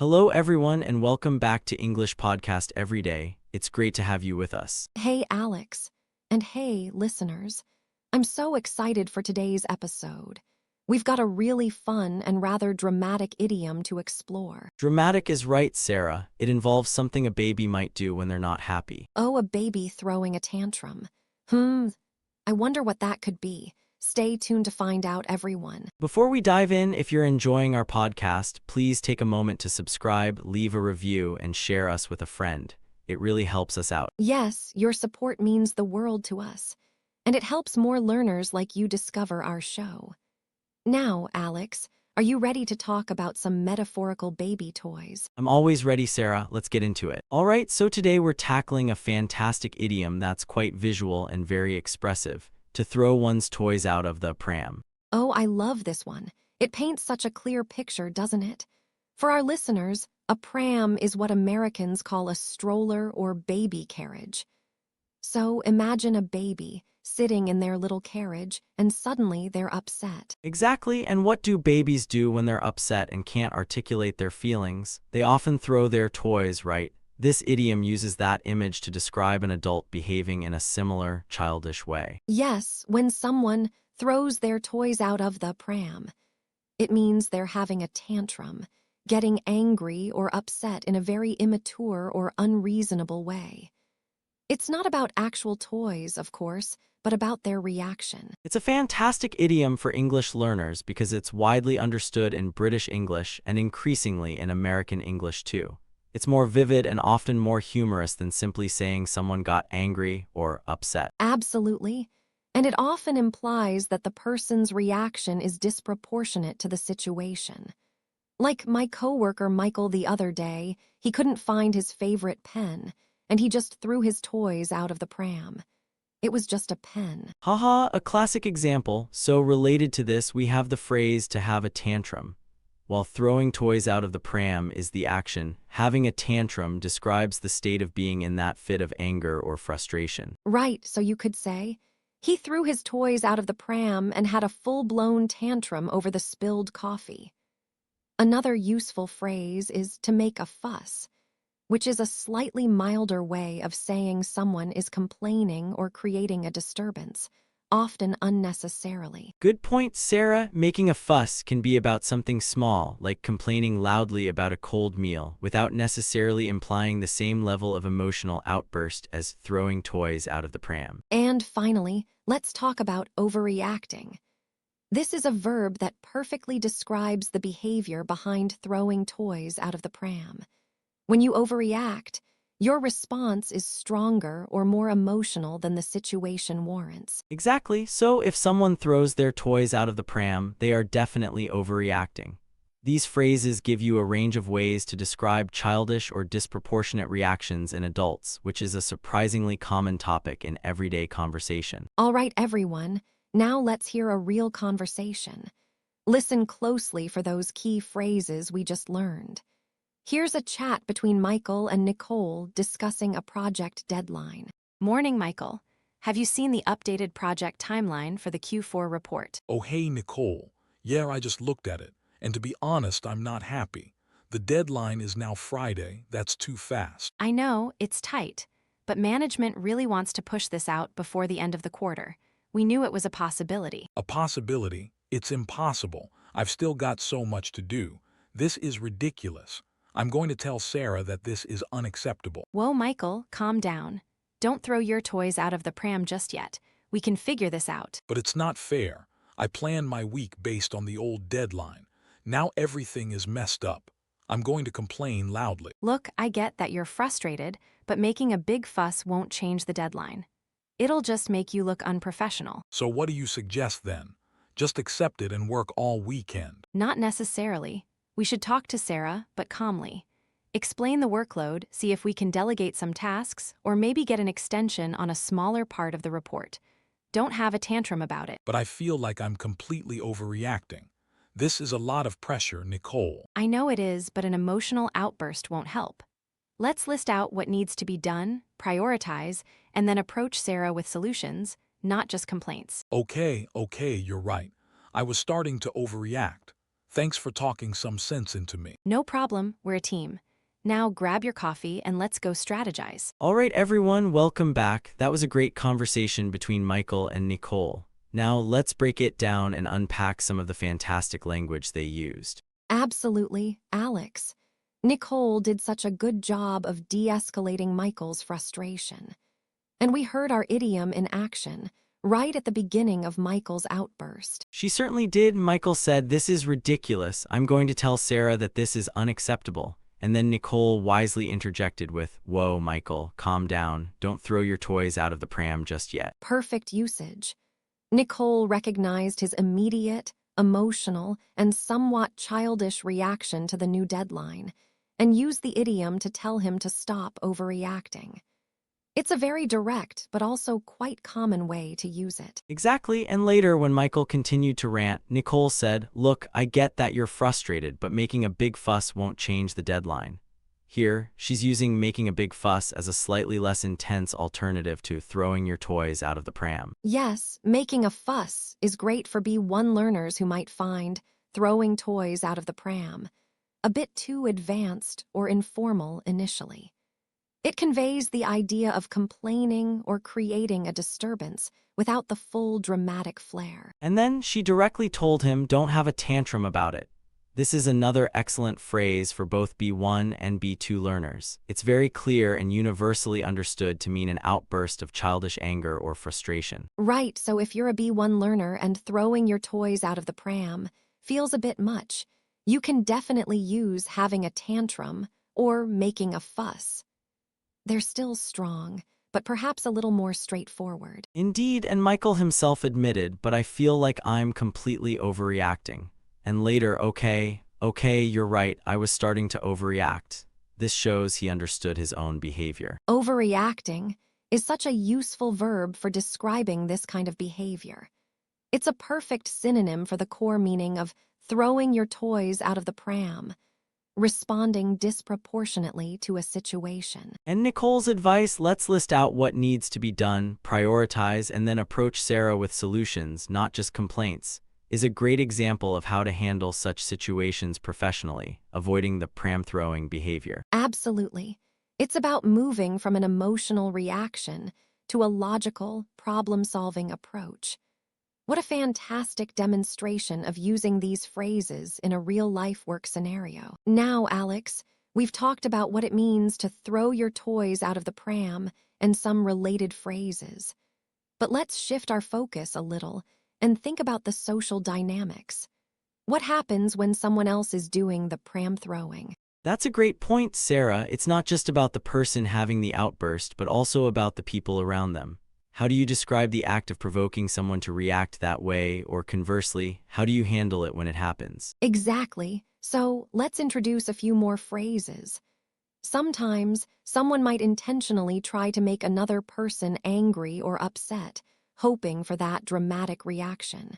Hello, everyone, and welcome back to English Podcast Every Day. It's great to have you with us. Hey, Alex. And hey, listeners. I'm so excited for today's episode. We've got a really fun and rather dramatic idiom to explore. Dramatic is right, Sarah. It involves something a baby might do when they're not happy. Oh, a baby throwing a tantrum. I wonder what that could be. Stay tuned to find out, everyone. Before we dive in, if you're enjoying our podcast, please take a moment to subscribe, leave a review, and share us with a friend. It really helps us out. Yes, your support means the world to us, and it helps more learners like you discover our show. Now, Alex, are you ready to talk about some metaphorical baby toys? I'm always ready, Sarah. Let's get into it. All right, so today we're tackling a fantastic idiom that's quite visual and very expressive: to throw one's toys out of the pram. Oh, I love this one. It paints such a clear picture, doesn't it? For our listeners, a pram is what Americans call a stroller or baby carriage. So imagine a baby sitting in their little carriage and suddenly they're upset. Exactly, and what do babies do when they're upset and can't articulate their feelings? They often throw their toys, right? This idiom uses that image to describe an adult behaving in a similar, childish way. Yes, when someone throws their toys out of the pram, it means they're having a tantrum, getting angry or upset in a very immature or unreasonable way. It's not about actual toys, of course, but about their reaction. It's a fantastic idiom for English learners because it's widely understood in British English and increasingly in American English too. It's more vivid and often more humorous than simply saying someone got angry or upset. Absolutely. And it often implies that the person's reaction is disproportionate to the situation. Like my coworker Michael the other day, he couldn't find his favorite pen, and he just threw his toys out of the pram. It was just a pen. Haha, a classic example. So related to this, we have the phrase to have a tantrum. While throwing toys out of the pram is the action, having a tantrum describes the state of being in that fit of anger or frustration. Right, so you could say, he threw his toys out of the pram and had a full-blown tantrum over the spilled coffee. Another useful phrase is to make a fuss, which is a slightly milder way of saying someone is complaining or creating a disturbance, often unnecessarily. Good point, Sarah. Making a fuss can be about something small, like complaining loudly about a cold meal, without necessarily implying the same level of emotional outburst as throwing toys out of the pram. And finally, let's talk about overreacting. This is a verb that perfectly describes the behavior behind throwing toys out of the pram. When you overreact, your response is stronger or more emotional than the situation warrants. Exactly. So if someone throws their toys out of the pram, they are definitely overreacting. These phrases give you a range of ways to describe childish or disproportionate reactions in adults, which is a surprisingly common topic in everyday conversation. All right, everyone, now let's hear a real conversation. Listen closely for those key phrases we just learned. Here's a chat between Michael and Nicole discussing a project deadline. Morning, Michael. Have you seen the updated project timeline for the Q4 report? Oh, hey, Nicole. Yeah, I just looked at it. And to be honest, I'm not happy. The deadline is now Friday. That's too fast. I know, it's tight, but management really wants to push this out before the end of the quarter. We knew it was a possibility. A possibility? It's impossible. I've still got so much to do. This is ridiculous. I'm going to tell Sarah that this is unacceptable. Whoa, Michael, calm down. Don't throw your toys out of the pram just yet. We can figure this out. But it's not fair. I planned my week based on the old deadline. Now everything is messed up. I'm going to complain loudly. Look, I get that you're frustrated, but making a big fuss won't change the deadline. It'll just make you look unprofessional. So what do you suggest then? Just accept it and work all weekend. Not necessarily. We should talk to Sarah, but calmly. Explain the workload, see if we can delegate some tasks, or maybe get an extension on a smaller part of the report. Don't have a tantrum about it. But I feel like I'm completely overreacting. This is a lot of pressure, Nicole. I know it is, but an emotional outburst won't help. Let's list out what needs to be done, prioritize, and then approach Sarah with solutions, not just complaints. Okay, you're right. I was starting to overreact. Thanks for talking some sense into me. No problem, we're a team. Now grab your coffee and let's go strategize. All right, everyone, welcome back. That was a great conversation between Michael and Nicole. Now let's break it down and unpack some of the fantastic language they used. Absolutely, Alex. Nicole did such a good job of de-escalating Michael's frustration. And we heard our idiom in action, right at the beginning of Michael's outburst. She certainly did. Michael said, "This is ridiculous. I'm going to tell Sarah that this is unacceptable." And then Nicole wisely interjected with, "Whoa, Michael, calm down. Don't throw your toys out of the pram just yet." Perfect usage. Nicole recognized his immediate, emotional, and somewhat childish reaction to the new deadline and used the idiom to tell him to stop overreacting. It's a very direct but also quite common way to use it. Exactly, and later when Michael continued to rant, Nicole said, "Look, I get that you're frustrated, but making a big fuss won't change the deadline." Here, she's using making a big fuss as a slightly less intense alternative to throwing your toys out of the pram. Yes, making a fuss is great for B1 learners who might find throwing toys out of the pram a bit too advanced or informal initially. It conveys the idea of complaining or creating a disturbance without the full dramatic flair. And then she directly told him, "Don't have a tantrum about it." This is another excellent phrase for both B1 and B2 learners. It's very clear and universally understood to mean an outburst of childish anger or frustration. Right, so if you're a B1 learner and throwing your toys out of the pram feels a bit much, you can definitely use having a tantrum or making a fuss. They're still strong, but perhaps a little more straightforward. Indeed, and Michael himself admitted, "But I feel like I'm completely overreacting." And later, okay, you're right, I was starting to overreact." This shows he understood his own behavior. Overreacting is such a useful verb for describing this kind of behavior. It's a perfect synonym for the core meaning of throwing your toys out of the pram, responding disproportionately to a situation. And Nicole's advice, let's list out what needs to be done, prioritize, and then approach Sarah with solutions, not just complaints, is a great example of how to handle such situations professionally, avoiding the pram-throwing behavior. Absolutely. It's about moving from an emotional reaction to a logical, problem-solving approach. What a fantastic demonstration of using these phrases in a real-life work scenario. Now, Alex, we've talked about what it means to throw your toys out of the pram and some related phrases. But let's shift our focus a little and think about the social dynamics. What happens when someone else is doing the pram throwing? That's a great point, Sarah. It's not just about the person having the outburst, but also about the people around them. How do you describe the act of provoking someone to react that way, or conversely, how do you handle it when it happens? Exactly. So let's introduce a few more phrases. Sometimes, someone might intentionally try to make another person angry or upset, hoping for that dramatic reaction.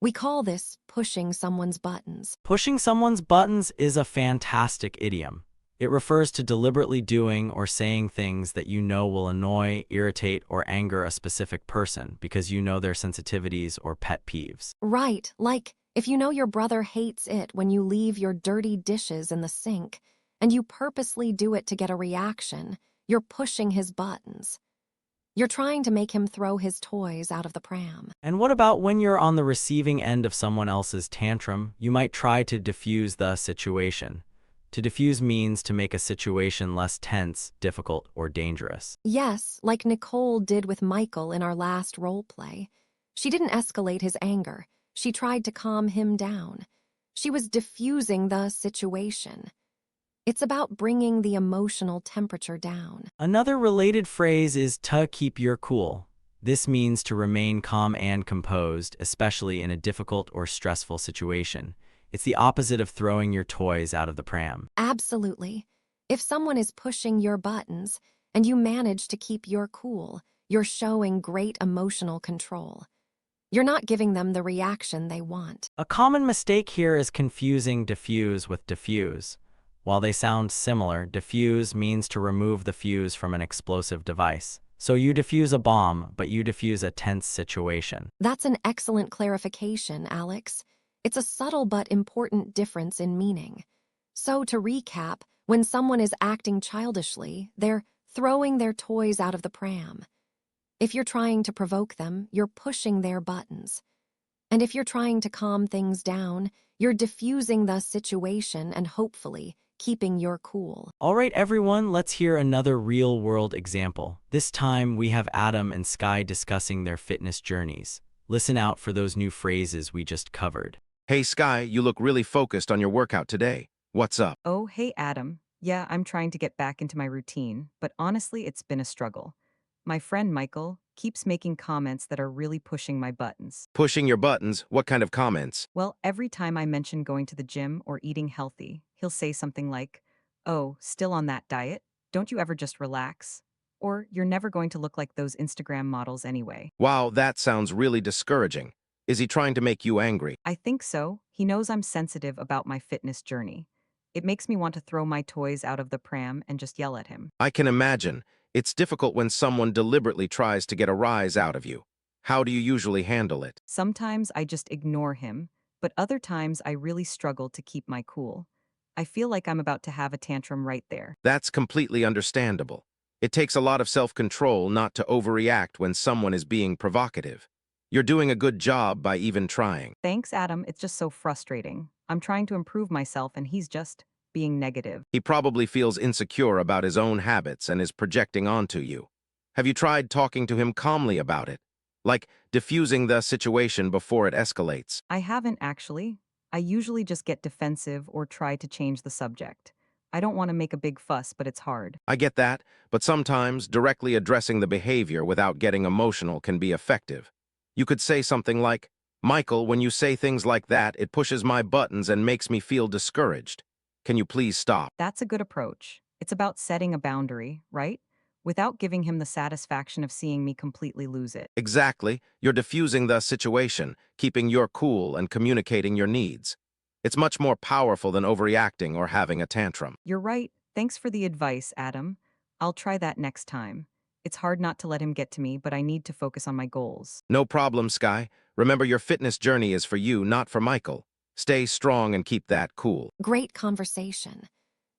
We call this pushing someone's buttons. Pushing someone's buttons is a fantastic idiom. It refers to deliberately doing or saying things that you know will annoy, irritate, or anger a specific person because you know their sensitivities or pet peeves. Right, like if you know your brother hates it when you leave your dirty dishes in the sink, and you purposely do it to get a reaction, you're pushing his buttons. You're trying to make him throw his toys out of the pram. And what about when you're on the receiving end of someone else's tantrum? You might try to diffuse the situation. To diffuse means to make a situation less tense, difficult, or dangerous. Yes, like Nicole did with Michael in our last role play. She didn't escalate his anger. She tried to calm him down. She was diffusing the situation. It's about bringing the emotional temperature down. Another related phrase is to keep your cool. This means to remain calm and composed, especially in a difficult or stressful situation. It's the opposite of throwing your toys out of the pram. Absolutely. If someone is pushing your buttons and you manage to keep your cool, you're showing great emotional control. You're not giving them the reaction they want. A common mistake here is confusing diffuse with diffuse. While they sound similar, diffuse means to remove the fuse from an explosive device. So you defuse a bomb, but you defuse a tense situation. That's an excellent clarification, Alex. It's a subtle but important difference in meaning. So, to recap, when someone is acting childishly, they're throwing their toys out of the pram. If you're trying to provoke them, you're pushing their buttons. And if you're trying to calm things down, you're diffusing the situation and hopefully keeping your cool. All right, everyone, let's hear another real-world example. This time, we have Adam and Sky discussing their fitness journeys. Listen out for those new phrases we just covered. Hey Sky, you look really focused on your workout today. What's up? Oh, hey, Adam. Yeah, I'm trying to get back into my routine, but honestly, it's been a struggle. My friend Michael keeps making comments that are really pushing my buttons. Pushing your buttons, what kind of comments? Well, every time I mention going to the gym or eating healthy, he'll say something like, "Oh, still on that diet? Don't you ever just relax? Or you're never going to look like those Instagram models anyway." Wow, that sounds really discouraging. Is he trying to make you angry? I think so. He knows I'm sensitive about my fitness journey. It makes me want to throw my toys out of the pram and just yell at him. I can imagine. It's difficult when someone deliberately tries to get a rise out of you. How do you usually handle it? Sometimes I just ignore him, but other times I really struggle to keep my cool. I feel like I'm about to have a tantrum right there. That's completely understandable. It takes a lot of self-control not to overreact when someone is being provocative. You're doing a good job by even trying. Thanks, Adam. It's just so frustrating. I'm trying to improve myself and he's just being negative. He probably feels insecure about his own habits and is projecting onto you. Have you tried talking to him calmly about it? Like diffusing the situation before it escalates? I haven't actually. I usually just get defensive or try to change the subject. I don't want to make a big fuss, but it's hard. I get that, but sometimes directly addressing the behavior without getting emotional can be effective. You could say something like, "Michael, when you say things like that, it pushes my buttons and makes me feel discouraged. Can you please stop?" That's a good approach. It's about setting a boundary, right? Without giving him the satisfaction of seeing me completely lose it. Exactly. You're diffusing the situation, keeping your cool and communicating your needs. It's much more powerful than overreacting or having a tantrum. You're right. Thanks for the advice, Adam. I'll try that next time. It's hard not to let him get to me, but I need to focus on my goals. No problem, Sky. Remember, your fitness journey is for you, not for Michael. Stay strong and keep that cool. Great conversation.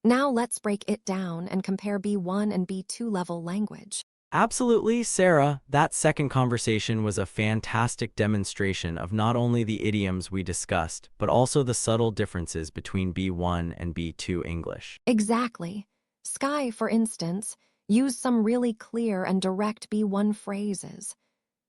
Now let's break it down and compare B1 and B2 level language. Absolutely, Sarah. That second conversation was a fantastic demonstration of not only the idioms we discussed, but also the subtle differences between B1 and B2 English. Exactly. Sky, for instance, used some really clear and direct B1 phrases.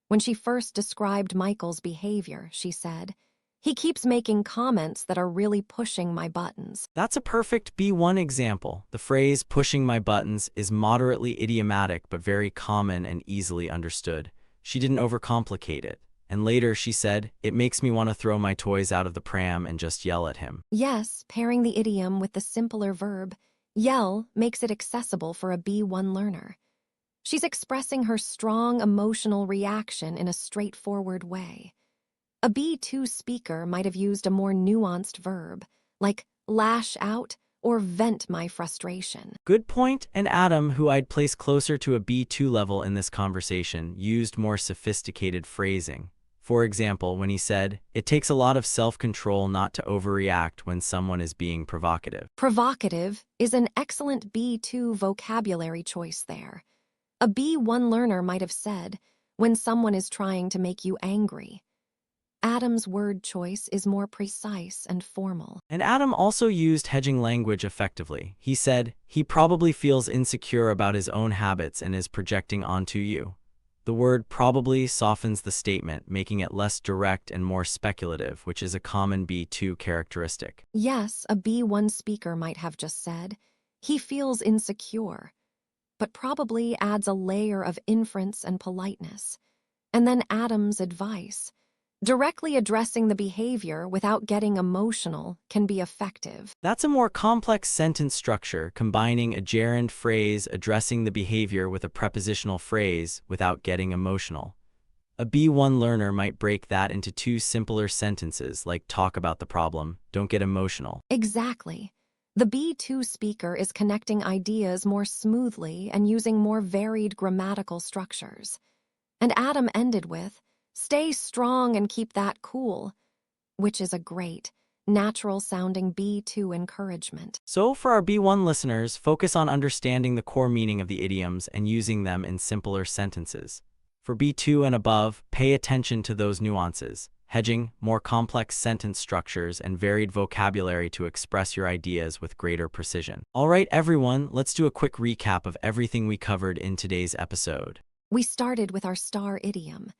When she first described Michael's behavior, she said, "He keeps making comments that are really pushing my buttons." That's a perfect B1 example. The phrase "pushing my buttons" is moderately idiomatic but very common and easily understood. She didn't overcomplicate it. And later she said, "It makes me want to throw my toys out of the pram and just yell at him." Yes, pairing the idiom with the simpler verb, yell, makes it accessible for a B1 learner. She's expressing her strong emotional reaction in a straightforward way. A B2 speaker might have used a more nuanced verb, like lash out or vent my frustration. Good point. And Adam, who I'd place closer to a B2 level in this conversation, used more sophisticated phrasing. For example, when he said, "It takes a lot of self-control not to overreact when someone is being provocative." Provocative is an excellent B2 vocabulary choice there. A B1 learner might have said, "when someone is trying to make you angry." Adam's word choice is more precise and formal. And Adam also used hedging language effectively. He said, "He probably feels insecure about his own habits and is projecting onto you." The word "probably" softens the statement, making it less direct and more speculative, which is a common B2 characteristic. Yes, a B1 speaker might have just said, "He feels insecure," but probably adds a layer of inference and politeness. And then Adam's advice. Directly addressing the behavior without getting emotional can be effective. That's a more complex sentence structure, combining a gerund phrase addressing the behavior with a prepositional phrase without getting emotional. A B1 learner might break that into two simpler sentences, like "talk about the problem, don't get emotional." Exactly. The B2 speaker is connecting ideas more smoothly and using more varied grammatical structures. And Adam ended with, "Stay strong and keep that cool." which is a great, natural-sounding B2 encouragement. So for our B1 listeners, focus on understanding the core meaning of the idioms and using them in simpler sentences. For B2 and above, pay attention to those nuances, hedging, more complex sentence structures, and varied vocabulary to express your ideas with greater precision. All right, everyone, let's do a quick recap of everything we covered in today's episode. We started with our star idiom,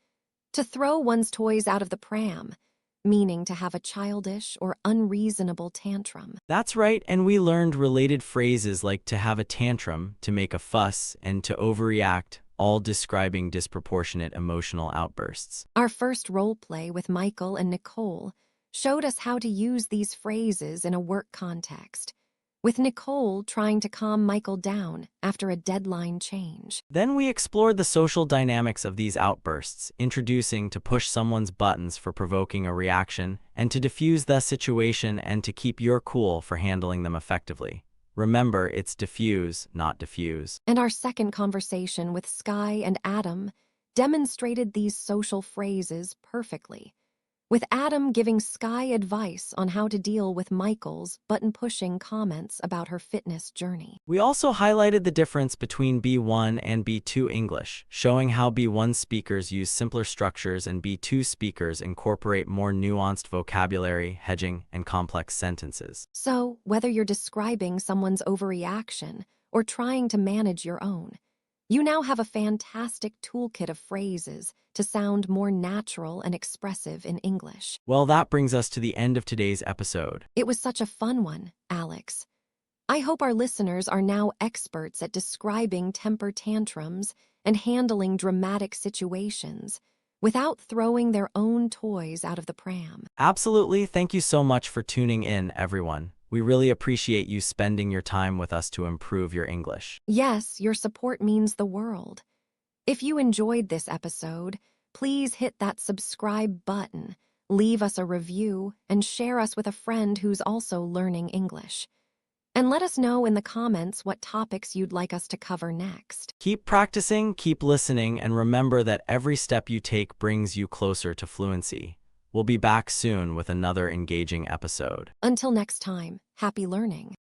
to throw one's toys out of the pram, meaning to have a childish or unreasonable tantrum. That's right, and we learned related phrases like to have a tantrum, to make a fuss, and to overreact, all describing disproportionate emotional outbursts. Our first role play with Michael and Nicole showed us how to use these phrases in a work context, with Nicole trying to calm Michael down after a deadline change. Then we explored the social dynamics of these outbursts, introducing to push someone's buttons for provoking a reaction, and to diffuse the situation and to keep your cool for handling them effectively. Remember, it's diffuse, not diffuse. And our second conversation with Sky and Adam demonstrated these social phrases perfectly, with Adam giving Sky advice on how to deal with Michael's button-pushing comments about her fitness journey. We also highlighted the difference between B1 and B2 English, showing how B1 speakers use simpler structures and B2 speakers incorporate more nuanced vocabulary, hedging, and complex sentences. So, whether you're describing someone's overreaction or trying to manage your own, you now have a fantastic toolkit of phrases to sound more natural and expressive in English. Well, that brings us to the end of today's episode. It was such a fun one, Alex. I hope our listeners are now experts at describing temper tantrums and handling dramatic situations without throwing their own toys out of the pram. Absolutely. Thank you so much for tuning in, everyone. We really appreciate you spending your time with us to improve your English. Yes, your support means the world. If you enjoyed this episode, please hit that subscribe button, leave us a review, and share us with a friend who's also learning English. And let us know in the comments what topics you'd like us to cover next. Keep practicing, keep listening, and remember that every step you take brings you closer to fluency. We'll be back soon with another engaging episode. Until next time, happy learning.